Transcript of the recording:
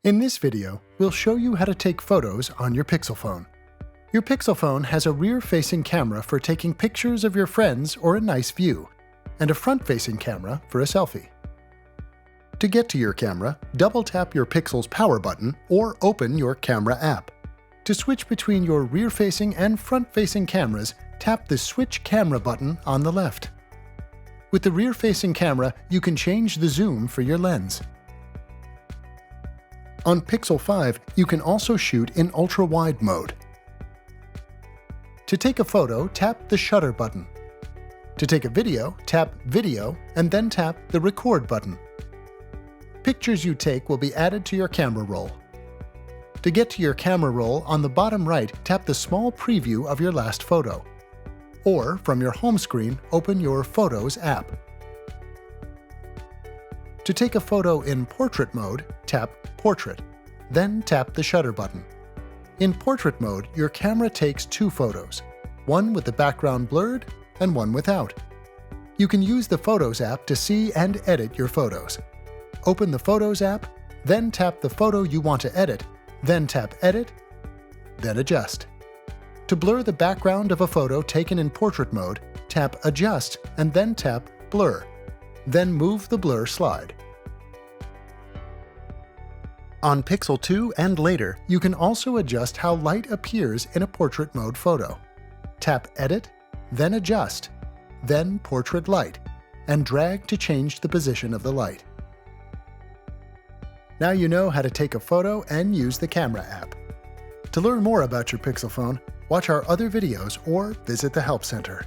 In this video, we'll show you how to take photos on your Pixel phone. Your Pixel phone has a rear-facing camera for taking pictures of your friends or a nice view, and a front-facing camera for a selfie. To get to your camera, double-tap your Pixel's power button or open your camera app. To switch between your rear-facing and front-facing cameras, tap the Switch Camera button on the left. With the rear-facing camera, you can change the zoom for your lens. On Pixel 5, you can also shoot in ultra-wide mode. To take a photo, tap the Shutter button. To take a video, tap Video and then tap the Record button. Pictures you take will be added to your camera roll. To get to your camera roll, on the bottom right, tap the small preview of your last photo. Or, from your home screen, open your Photos app. To take a photo in portrait mode, tap Portrait, then tap the Shutter button. In portrait mode, your camera takes two photos, one with the background blurred and one without. You can use the Photos app to see and edit your photos. Open the Photos app, then tap the photo you want to edit, then tap Edit, then Adjust. To blur the background of a photo taken in portrait mode, tap Adjust and then tap Blur. Then move the blur slide. On Pixel 2 and later, you can also adjust how light appears in a portrait mode photo. Tap Edit, then Adjust, then Portrait Light, and drag to change the position of the light. Now you know how to take a photo and use the camera app. To learn more about your Pixel phone, watch our other videos or visit the Help Center.